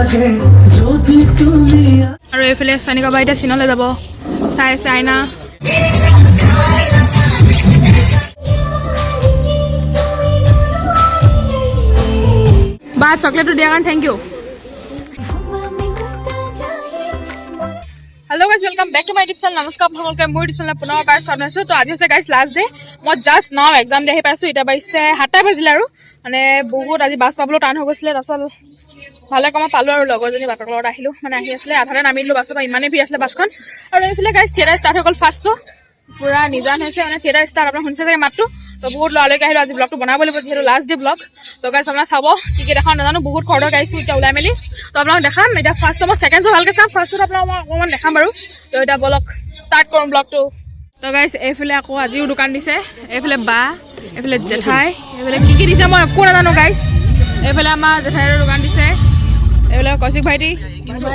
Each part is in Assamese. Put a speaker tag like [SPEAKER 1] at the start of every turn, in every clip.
[SPEAKER 1] আৰু এইফালে চয়নিকা বা এতিয়া চীনলৈ যাব চাই আছে আইনা বা চকলেটটো দিয়াৰ কাৰণে thank you hello guys welcome back to my YouTube channel नमस्कार আপোনালোকে মোৰ यूट्यूब चैनल পুনৰ বাৰ স্বাগতম তো আজি হৈছে গাইস লাষ্ট ডে মই জাস্ট নাও এক্সাম দি আহি পাইছো এটা বাইছে 7টা বাজিলে আৰু মানে বহুত আজি বাস পাবলো টান হৈ গৈছিলে তাৰছত ভালে কমা পালো আৰু লগৰজনী বাটৰ লগত আহিলো মানে আহি আসলে আধাৰে নামিলো বাসৰ পৰা ইমানে ভি আসলে বাসখন আৰু এইফালে গাইস থিয়েটাৰ ষ্টাৰ্ট হৈ গল ফাৰ্ষ্ট শো পুৰা নিজান হৈছে মানে থিয়েটাৰ ষ্টাৰ্ট আপোনাৰ শুনিছে যে মাতটো তো বহুত ললৈকে আহিলো আজি ব্লগটো বনাব লাগিব যেহেতু লাষ্ট ডে ব্লগ তো গাইস আপোনাক চাব টিকেট এখন নাজানো বহুত খৰচ গাইছো এটা ওলাই মেলি তো আপোনাক দেখাম এটা ফাৰ্ষ্ট শো সেকেন্ড শো ভালকে চাম ফাৰ্ষ্ট শো আপোনাক অকমান দেখাম বাৰু তো এটা ব্লগ ষ্টাৰ্ট কৰিম ব্লগটো তো গাইস এইফালে আকৌ আজিও দোকান দিছে এইফালে বা এইফালে জেঠাই এইফালে কি দিছে মই একো নাজানো গাইস এইফালে আমাৰ জেঠাইৰ দোকান দিছে এইফালে কৌশিক ভাইটি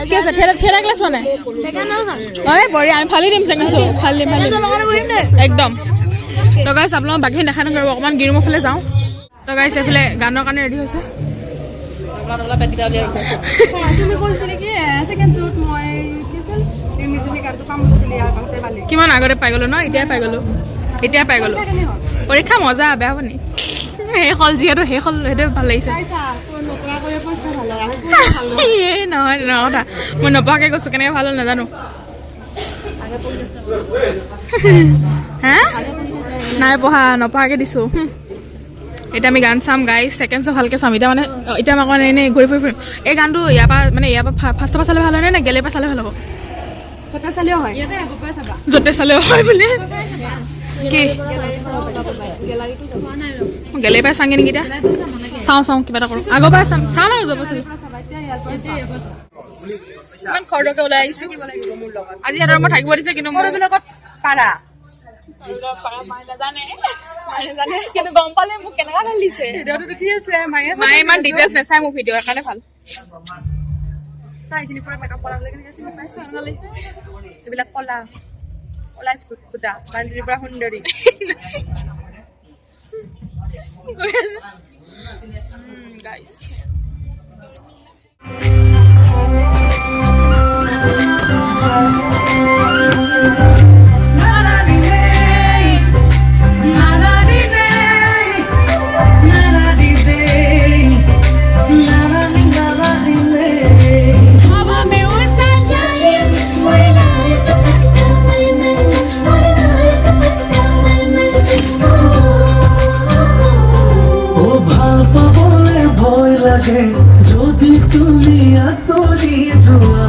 [SPEAKER 1] কি আছে থিয়েটাৰ ক্লাছ মানে সেকেন্ড শো হয় বঢ়ি আমি ফালি দিম সেকেন্ড শো ফালি একদম তো গাইস আপোনাক বাকি দেখাই নকৰিব অকমান গিৰমৰ ফালে যাওঁ তো গাইস এইফালে গানৰ কাৰণে ৰেডি হৈছে
[SPEAKER 2] তুমি কৈছিলে কি সেকেন্ড শোত মই কিছিল মিউজিক কাৰ্ডটো কাম কৰিলি আৰু ভালকে ভালি
[SPEAKER 1] কিমান আগতে পাই গলো ন এতিয়া পাই গলো পৰীক্ষা মজা বেয়া হবনি হে হল যিহেতু হে হল হেতে ভাল লাগিছে এই নহয় কথা মই নপঢ়াকে কৈছো কেনেকে ভাল হ'ল নাজানো হা নাই পঢ়া নপঢ়াকে দিছো এটা আমি গান চাম গাই সেকেন্ড শো ভালকে চাম এটা মানে এটা আমাক মানে এনে ঘূৰি ফুৰিম এই গানটো ইয়াৰ পৰা ফাৰ্ষ্ট পৰা চালে ভাল হয় নে গেলে পৰা চালে ভাল হ'ব য'তে চালেও হয় বোলে কি গেলে পাই চাংগে নেকি এতিয়া চাওঁ কিবা এটা কৰোঁ আগৰ পৰা চাম আৰু যাব চাগে ইমান খৰকে ওলাই আহিছো আজি সিহঁতৰ মই থাকিব দিছে কিন্তু মোৰ
[SPEAKER 2] লগত পাৰা
[SPEAKER 1] কিন্তু গম পালে মোক কেনেকুৱা ঢালিছে
[SPEAKER 2] ভিডিঅ'টো ঠিক আছে মায়ে
[SPEAKER 1] ইমান ডিটেইলছ নাচাই মোক ভিডিঅ' কাৰণে ভাল
[SPEAKER 2] চাইখিনি পৰা মেকআপ কৰা লাগে কেনেকৈ চিনি পাইছো এইবিলাক কলা স্কুট কুটা বান্দিৰ পৰা সুন্দৰী
[SPEAKER 1] গাইস
[SPEAKER 3] যদি তুমি আতৰি যোৱা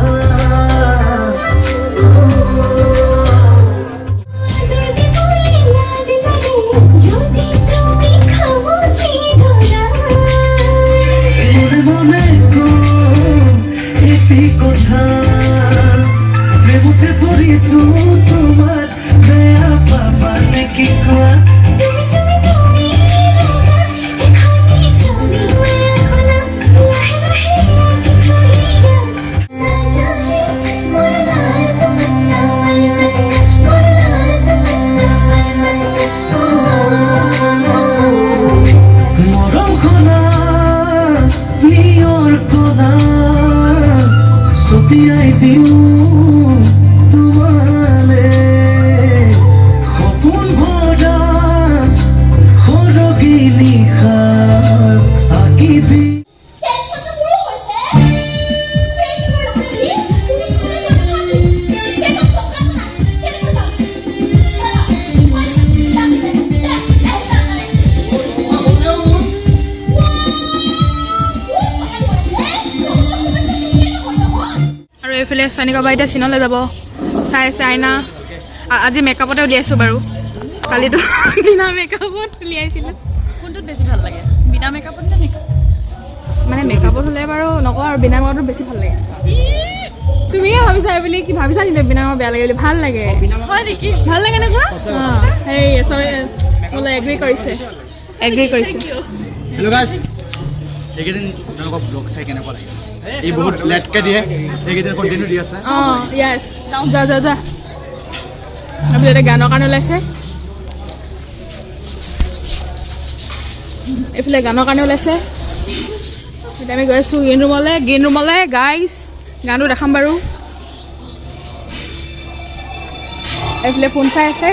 [SPEAKER 3] মনে এটি কথা প্ৰেমতে পৰিছো তোমাৰ বেয়া পাবা নেকি কোৱা এইফালে চয়নিকা বা এতিয়া চীনলৈ যাব চাই আছে আইনা আজি মেকআপতে উলিয়াইছো বাৰু কালিতো বিনা মেকআপত উলিয়াইছিলো
[SPEAKER 2] কোনটোত বেছি ভাল লাগে বিনা মেকআপত নে মেকআপ
[SPEAKER 1] মানে মেকআপত হ'লে বাৰু নকওঁ আৰু বিনা মেকআপত বেছি ভাল লাগে তুমিয়ে ভাবিছা বুলি কি ভাবিছা কিন্তু বিনা মেকআপ বেয়া লাগে বুলি ভাল লাগে
[SPEAKER 2] হয় নেকি
[SPEAKER 1] ভাল লাগে নে কোৱা হেই মোলে এগ্ৰি কৰিছে
[SPEAKER 4] হেল্ল' গাইছ এইকেইদিন আপোনালোকৰ ব্লগ চাই কেনেকুৱা লাগে এই বহুত লেটকে দিয়ে এইকেইদিন কণ্টিনিউ দি আছে
[SPEAKER 1] য়েছ যা আপুনি এটা গানৰ কাৰণে ওলাইছে এইফালে গানৰ কাৰণে ওলাইছে
[SPEAKER 3] এতিয়া আমি গৈ আছোঁ গ্ৰীণ ৰুমলৈ গাইজ গানটো দেখাম বাৰু এইফালে ফোন চাই আছে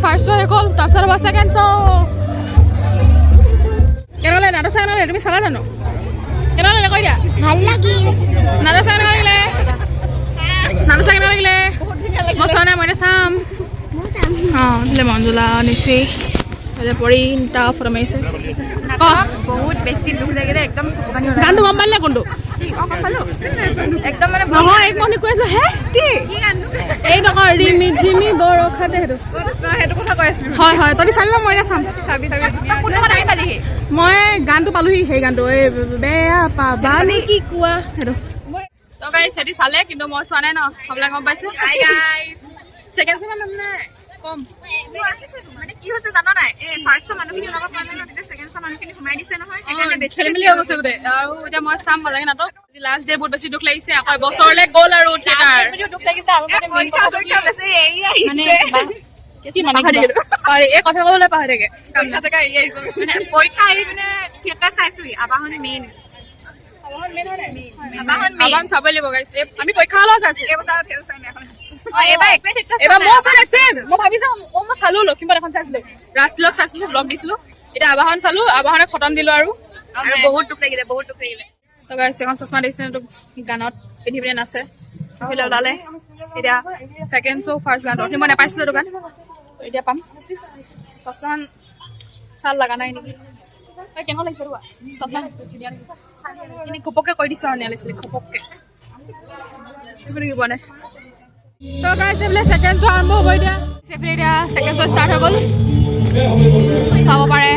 [SPEAKER 3] ফাৰ্ষ্ট শ্ব'হে গ'ল তাৰপিছত হ'ব ছেকেণ্ড শ্ব' কেনেকুৱা নাটক চাই কেনেকুৱা তুমি চালা জানো কেনেকুৱা কৈ দিয়া ভাল লাগিল নাটক চাই কেনেকুৱা লাগিলে নাটক চাই কেনেকুৱা লাগিলে মই চোৱা নাই মই এতিয়া চাম অঁ বোলে মঞ্জুলা নিশ্চয় পৰি নিতা ফটো মাৰিছে
[SPEAKER 2] বহুত বেছি দুখ লাগিলে একদম
[SPEAKER 3] গানটো গম পালে কোনটো
[SPEAKER 2] একদম মানে
[SPEAKER 3] নহয় এক মনে কৈ আছিলো হে কি এই নহয় ৰিমি ঝিমি বৰষাতে সেইটো
[SPEAKER 2] সেইটো কথা কৈ আছিলো
[SPEAKER 3] হয় হয় তই চালি মই এতিয়া চাম মই গানটো পালোহি সেই গানটো এই বেয়া পাবা নে কি কোৱা সেইটো তো গাইছ সেটি চালে কিন্তু মই চোৱা নাই ন সবলা গম পাইছে ছেকেণ্ড ছেকেণ্ড মানে কম
[SPEAKER 2] মানে কি হৈছে জানো নাই এই ফাৰ্ষ্ট মানুহখিনি লগাব পৰা নাই তেতিয়া ছেকেণ্ড মানুহখিনি সোমাই দিছে নহয়
[SPEAKER 3] সেইকাৰণে বেছি খেলি মেলি হৈ গৈছে গোটেই আৰু এতিয়া মই চাম ভাল লাগে নাটক লাষ্ট ডে বহুত বেছি দুখ লাগিছে আকৌ বছৰলৈ গ'ল আৰু থিয়েটাৰ
[SPEAKER 2] দুখ লাগিছে আৰু মানে পৰীক্ষা বেছি এৰি
[SPEAKER 3] মানে কি মানে পাহৰি এই কথা ক'বলৈ পাহৰি থাকে
[SPEAKER 2] মানে পৰীক্ষা আহি মানে থিয়েটাৰ চাইছোহি আবাহন মেইন
[SPEAKER 3] আবাহন চাবই লাগিব গাইছ আমি পৰীক্ষা হলেও চাইছো এবাৰ মই চাইছো মই ভাবিছো মই চালো লখিমপুৰ এখন চাইছিলো ৰাষ্ট্ৰীয় চাইছিলো ব্লগ দিছিলো এতিয়া আবাহন চালো আবাহনে খতম দিলো আৰু
[SPEAKER 2] বহুত দুখ লাগিলে
[SPEAKER 3] তো গাইছ এখন চশমা দেখিছে গানত পিন্ধি পিন্ধি নাচে সেইফালে ওলালে এতিয়া ছেকেণ্ড শ্ব' ফাৰ্ষ্ট গান অথনি মই নাপাইছিলো দোকান এতিয়া পাম চশমান চাল লগা নাই নেকি কেনেকুৱা লাগিছে ৰবা চশমা এনে ঘপককে কৈ দিছে আৰু নিয়ালিছিলে ঘপককে কি পোৱা নাই তো গাইছ বোলে ছেকেণ্ড শ্ব' আৰম্ভ হ'ব এতিয়া ছেকেণ্ড শ্ব' ষ্টাৰ্ট হৈ গ'ল চাব পাৰে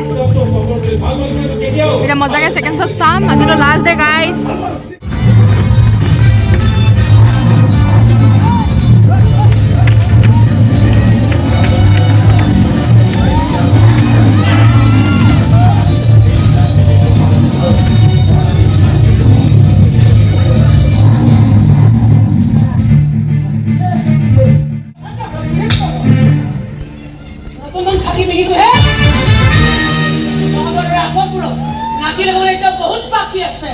[SPEAKER 3] এতিয়া মজাকে ছেকেণ্ড শ্ব' চাম আজিতো লাষ্ট ডে গাইছ
[SPEAKER 5] বহুত বাকি আছে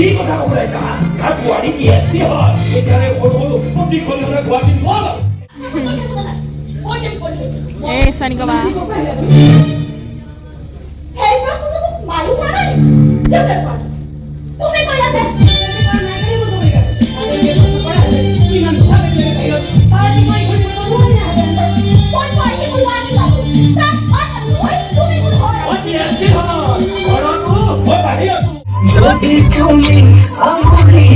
[SPEAKER 5] কি কথা ক'বলৈ যা আৰু গুৱাহাটী কি এছ পি হয় এইকাৰণে সৰু সৰু অতি কল্যাণে গুৱাহাটী নোৱাল
[SPEAKER 1] এই চানিকা বা
[SPEAKER 6] এই প্রশ্ন তো মালুম করা নাই দেউতা কর তুমি কইলা দে
[SPEAKER 5] যদি তুমি আমরি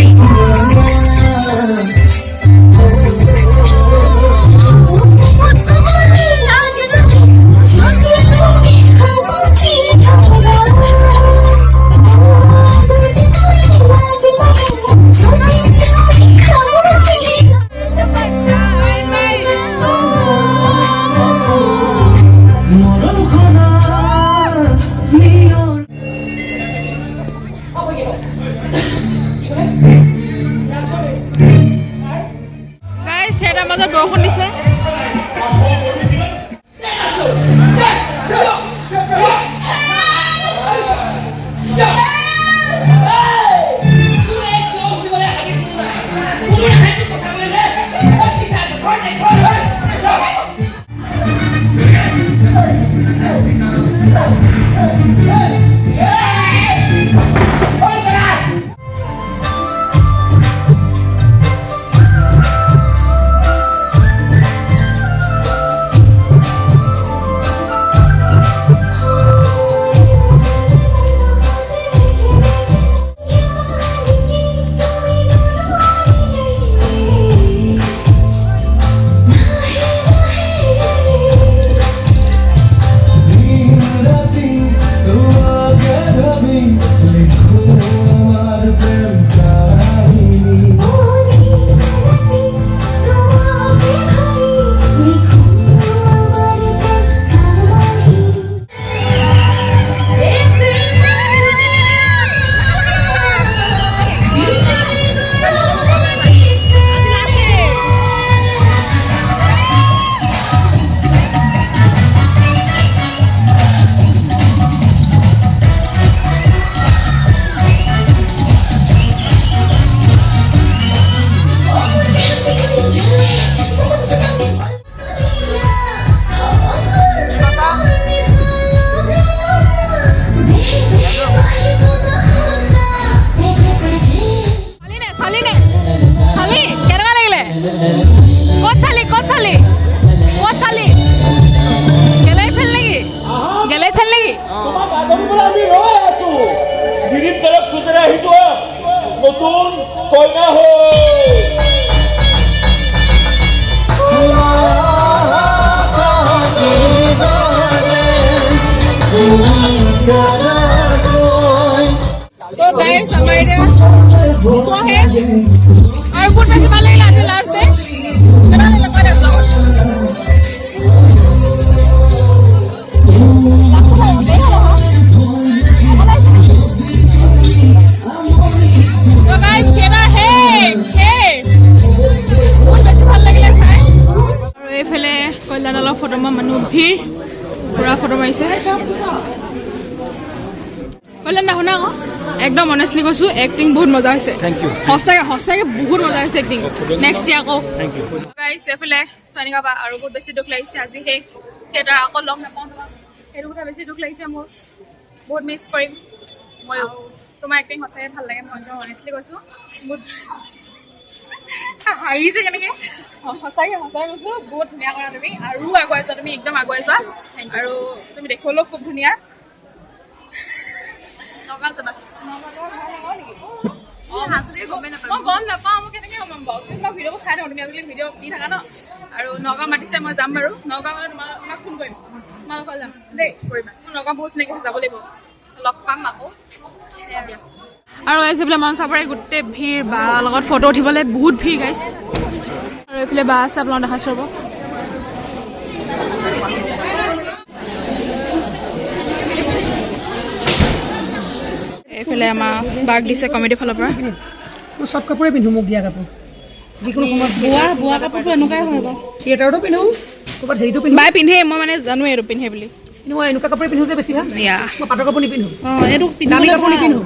[SPEAKER 1] গাইছ সেইটাৰ মাজত বৰষুণ দিছে
[SPEAKER 5] নতুন কইনা হয়
[SPEAKER 1] तो गाइस हमारे सो है और कुछ ऐसे वाले लास्ट लास्ट है करा ले लगा रहा तो गाइस केना है कुछ ऐसे ভাল লাগিলে চাই আৰু এইফালে কল্যাণৰ ফটো মানুহ ভিৰ পুৰা ফটো মাৰিছে কল্যাণ দা শুনা আকৌ একদম অনেষ্টলি কৈছো এক্টিং বহুত মজা হৈছে
[SPEAKER 4] থ্যাংক ইউ
[SPEAKER 1] সঁচাকে বহুত মজা হৈছে এক্টিং নেক্সট ইয়াৰ আকৌ
[SPEAKER 4] থ্যাংক ইউ
[SPEAKER 1] গাইছ এফালে সোনিকা বা আৰু বহুত বেছি দুখ লাগিছে আজি সেই থিয়েটাৰ আকৌ লগ নাপাওঁ তোমাক সেইটো কথা বেছি দুখ লাগিছে মোৰ বহুত মিছ কৰিম মই তোমাৰ এক্টিং সঁচাকে ভাল লাগে মই একদম অনেষ্টলি কৈছো বহুত হাঁহিছে কেনেকৈ সঁচাকে কৈছো বহুত ধুনীয়া কৰা তুমি আৰু আগুৱাই যোৱা তুমি একদম আগুৱাই যোৱা আৰু তুমি দেখিবলৈও খুব ধুনীয়া মই গম নাপাওঁ মই কেনেকৈ গম পাওঁ মই ভিডিঅ'বোৰ চাই থাকোঁ তুমি আজিকালি ভিডিঅ' দি থাকা ন আৰু নগাঁও মাতিছে মই যাম বাৰু নগাঁও মানে তোমাক ফোন কৰিম তোমালোকৰ যাম দেই কৰিবা মোৰ নগাঁও বহুত চিনাকি যাব লাগিব লগ পাম আকৌ আৰু এইফালে মঞ্চৰ গোটেই ভিৰ বা লগত ফটো উঠিবলৈ বহুত ভিৰ গাইছ আৰু এইফালে বা আছে আপোনালোক দেখাইছোঁ ৰ'ব এইফালে আমাৰ বাক দিছে কমিটিৰ ফালৰ পৰা
[SPEAKER 7] মই চব কাপোৰে পিন্ধো মোক দিয়া কাপোৰ যিকোনো সময়ত বোৱা কাপোৰটো এনেকুৱাই হয় বাৰু থিয়েটাৰতো পিন্ধো ক'ৰবাত হেৰিটো পিন্ধো
[SPEAKER 1] বাই পিন্ধে মই মানে জানো এইটো পিন্ধে বুলি
[SPEAKER 7] কিন্তু মই এনেকুৱা কাপোৰে পিন্ধো যে বেছিভাগ
[SPEAKER 1] ইয়া
[SPEAKER 7] মই পাটৰ কাপোৰ নিপিন্ধো
[SPEAKER 1] এইটো
[SPEAKER 7] দামী কাপোৰ নিপিন্ধো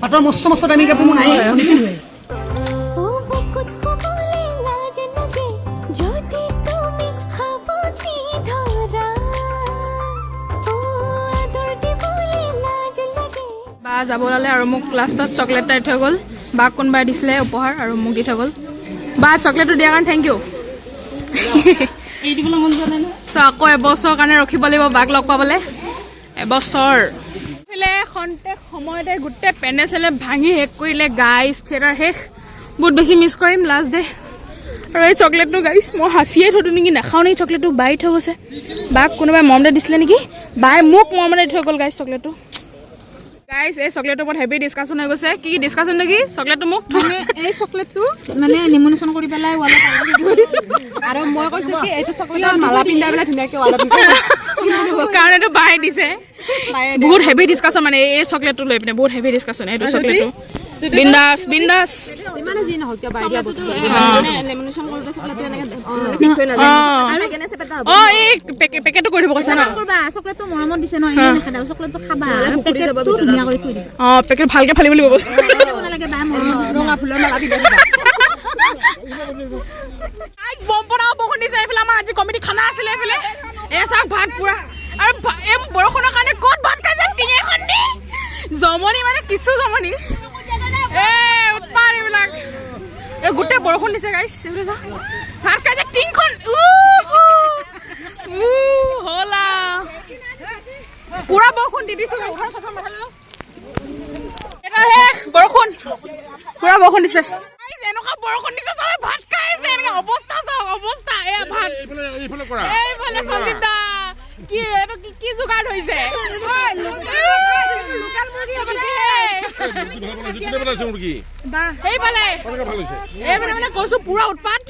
[SPEAKER 7] পাটৰ মস্ত মস্ত দামী কাপোৰ মোৰ নাই আৰু নিপিন্ধোৱে
[SPEAKER 3] বা যাব ওলালে আৰু মোক লাষ্টত চকলেট এটা দি থৈ গ'ল বাক কোনোবাই দিছিলে উপহাৰ আৰু মোক দি থৈ গ'ল বা চকলেটটো দিয়াৰ কাৰণে থেংক ইউ চ' আকৌ এবছৰৰ কাৰণে ৰখিব লাগিব বাক লগ পাবলৈ এবছৰ এইফালে খন্তেক সময়তে গোটেই পেনে চেনে ভাঙি শেষ কৰিলে গাইজ থিয়েটাৰ শেষ বহুত বেছি মিছ কৰিম লাষ্ট ডে আৰু এই চকলেটটো গাইজ মই হাঁচিয়ে থৈছোঁ নেকি নাখাওঁ নেকি চকলেটটো বাই থৈ গৈছে বাক কোনোবাই মৰমতে দিছিলে নেকি বাই মোক মৰমতে দি থৈ গ'ল গাইজ চকলেটটো গাইজ এই চকলেটৰ ওপৰত হেভি ডিছকাশ্যন হৈ গৈছে কি ডিছকাশ্যন নেকি চকলেটটো মোক
[SPEAKER 1] মানে এই চকলেটটো মানে নিমুলেশ্যন কৰি পেলাই ৱালত
[SPEAKER 2] আৰু মই কৈছো কি এইটো চকলেটৰ মালা পিন্ধাই পেলাই ধুনীয়াকৈ ৱালত
[SPEAKER 3] কাৰণ এইটো বাই দিছে বহুত হেভি ডিছকাশ্যন মানে এই চকলেটটো লৈ পিনে বহুত হেভি ডিছকাশ্যন এইটো চকলেটটো বিন্দাছ বিন্দাছ
[SPEAKER 2] যিমানে যি নহওক কিয় বাই দিয়া বস্তু মানে লেমিনেশ্যন কৰোঁতে চকলেটটো এনেকৈ ফিক্স হৈ নাযায় আৰু কেনে চেপেটা হ'ব
[SPEAKER 3] অঁ এই পেকেটটো কৰি দিব কৈছে ন
[SPEAKER 1] কৰবা চকলেটটো মৰমত দিছে ন এনেই নাখাবা চকলেটটো খাবা আৰু পেকেটটো ধুনীয়া কৰি থৈ দিবা
[SPEAKER 3] অঁ পেকেট ভালকৈ ফালিব লাগিব
[SPEAKER 1] নালাগে বাই মৰমত
[SPEAKER 2] ৰঙা ফুলৰ মালা পিন্ধাই
[SPEAKER 3] আজি বম পৰাও বৰষুণ দিছে এইফালে আমাৰ আজি কমিটি খানা আছিলে এইফালে এই চাওক ভাত পুৰা আৰু এই বৰষুণৰ কাৰণে ক'ত ভাত খাইছে টিঙি এখন দি জমনি মানে কিছু জমনি উৎপাত এইবিলাক এই গোটেই বৰষুণ দিছে গাইছ এইফালে চাওক ভাত খাইছে টিংখন হলা পুৰা বৰষুণ দি দিছো এটা শেষ বৰষুণ পুৰা বৰষুণ দিছে এনেকুৱা বৰষুণ দিছে চবে ভাত খাই আছে এনেকুৱা অৱস্থা চাওক অৱস্থা এয়া ভাত এইফালে সন্দীপ দা কি এইটো কি যোগাৰ হৈছে সেইফালে এইফালে মানে কৈছো পুৰা উৎপাত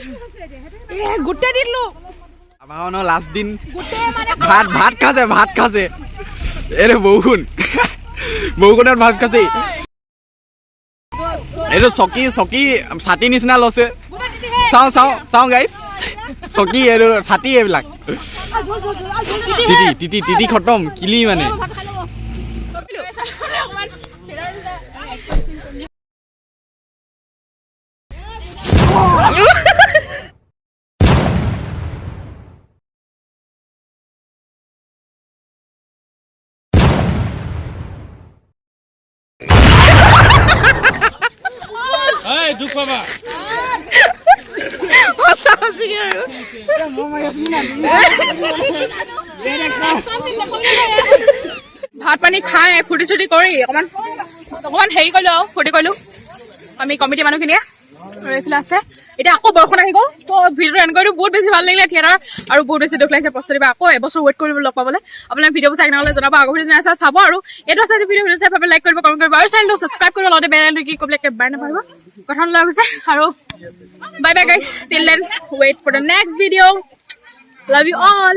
[SPEAKER 3] গোটেই দি দিলো
[SPEAKER 4] ভাওনা লাষ্ট দিন ভাত খাইছে এইটো বৰষুণত ভাত খাইছে এইটো চকী ছাতি নিচিনা লৈছে চাওঁ গাইছ চকী এইটো ছাতি এইবিলাক তিতি খতম কিলি মানে
[SPEAKER 5] দুখ পাবা
[SPEAKER 3] ভাত পানী খাই ফূৰ্তি চুৰ্তি কৰি অকণমান হেৰি কৰিলোঁ আৰু ফূৰ্তি কৰিলোঁ আমি কমিটি মানুহখিনিয়ে আৰু এইফালে আছে এতিয়া আকৌ বৰষুণ আহি গ'ল ত' ভিডিঅ'টো এণ্ড কৰিলোঁ বহুত বেছি ভাল লাগিলে থিয়েটাৰ আৰু বহুত বেছি দুখ লাগিছে প্ৰস্তুতি আকৌ এবছৰ ৱেইট কৰিব লগ পাবলৈ আপোনালোকে ভিডিঅ'বোৰ চাই নহ'লে জনাব আগৰ ভিডিঅ' চাই চাব আৰু এইটো আছে ভিডিঅ' চাই পেলাই লাইক কৰিব কমেণ্ট কৰিব আৰু চেনেলটো ছাবস্ক্ৰাইব কৰিব লগতে বেল কি ক'বলৈ একেবাৰে নাপাৰিব কথা লৈ গৈছে আৰু বাই bye guys till then wait for the next video' love you all